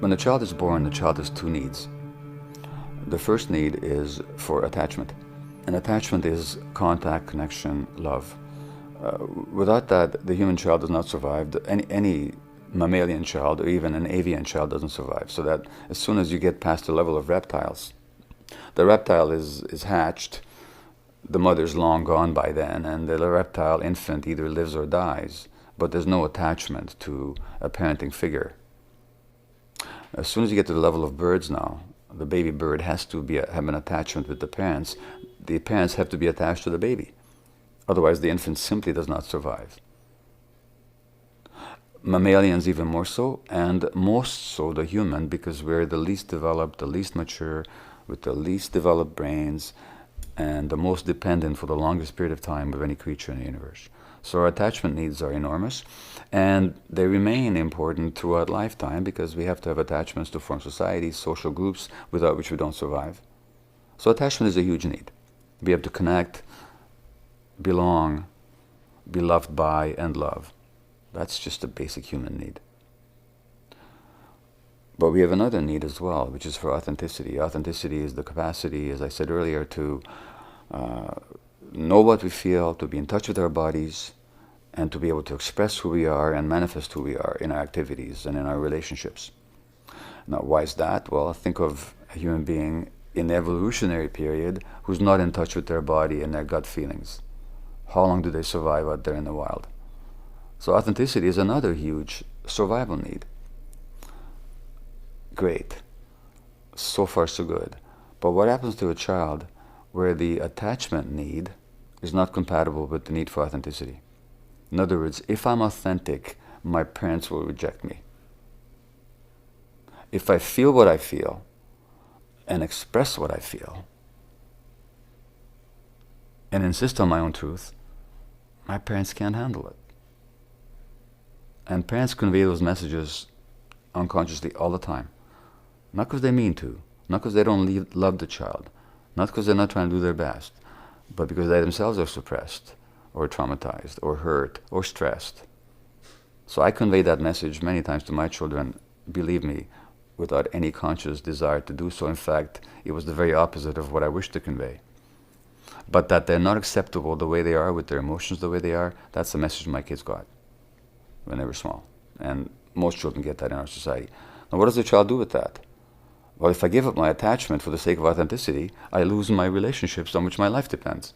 When a child is born, the child has two needs. The first need is for attachment. And attachment is contact, connection, love. Without that, the human child does not survive. Any mammalian child or even an avian child doesn't survive. So that as soon as you get past the level of reptiles, the reptile is hatched, the mother's long gone by then, and the reptile infant either lives or dies, but there's no attachment to a parenting figure. As soon as you get to the level of birds now, the baby bird has to have an attachment with the parents. The parents have to be attached to the baby. Otherwise, the infant simply does not survive. Mammalians even more so, and most so the human, because we're the least developed, the least mature, with the least developed brains, and the most dependent for the longest period of time of any creature in the universe. So our attachment needs are enormous, and they remain important throughout lifetime because we have to have attachments to form societies, social groups, without which we don't survive. So attachment is a huge need. Be able to connect, belong, be loved by, and love. That's just a basic human need. But we have another need as well, which is for authenticity. Authenticity is the capacity, as I said earlier, to know what we feel, to be in touch with our bodies, and to be able to express who we are and manifest who we are in our activities and in our relationships. Now, why is that? Well, think of a human being in the evolutionary period who's not in touch with their body and their gut feelings. How long do they survive out there in the wild? So authenticity is another huge survival need. Great. So far, so good. But what happens to a child where the attachment need is not compatible with the need for authenticity? In other words, if I'm authentic, my parents will reject me. If I feel what I feel and express what I feel and insist on my own truth, my parents can't handle it. And parents convey those messages unconsciously all the time. Not because they mean to, not because they don't love the child, not because they're not trying to do their best, but because they themselves are suppressed, or traumatized, or hurt, or stressed. So I convey that message many times to my children, believe me, without any conscious desire to do so. In fact, it was the very opposite of what I wished to convey. But that they're not acceptable the way they are, with their emotions the way they are, that's the message my kids got when they were small. And most children get that in our society. Now, what does the child do with that? Well, if I give up my attachment for the sake of authenticity, I lose my relationships on which my life depends.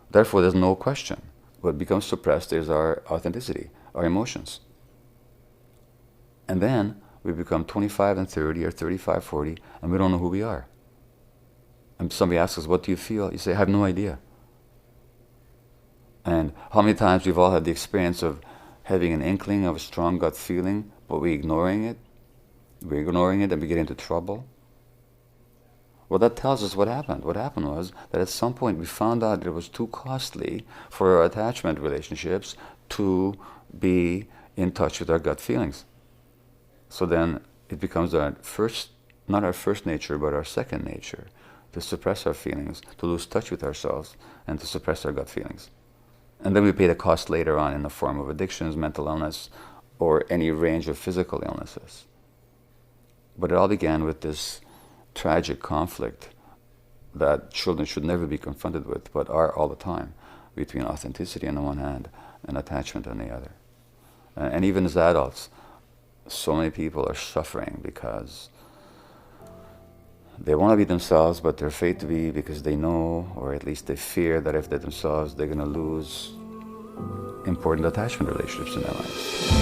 Therefore, there's no question. What becomes suppressed is our authenticity, our emotions. And then we become 25 and 30 or 35, 40, and we don't know who we are. And somebody asks us, what do you feel? You say, I have no idea. And how many times we've all had the experience of having an inkling of a strong gut feeling, but we're ignoring it and we get into trouble? Well, that tells us what happened. What happened was that at some point we found out that it was too costly for our attachment relationships to be in touch with our gut feelings. So then it becomes our first, not our first nature, but our second nature, to suppress our feelings, to lose touch with ourselves, and to suppress our gut feelings. And then we pay the cost later on in the form of addictions, mental illness, or any range of physical illnesses. But it all began with this tragic conflict that children should never be confronted with, but are all the time, between authenticity on the one hand and attachment on the other. And even as adults, so many people are suffering because they want to be themselves, but they're afraid to be because they know, or at least they fear, that if they're themselves, they're going to lose important attachment relationships in their lives.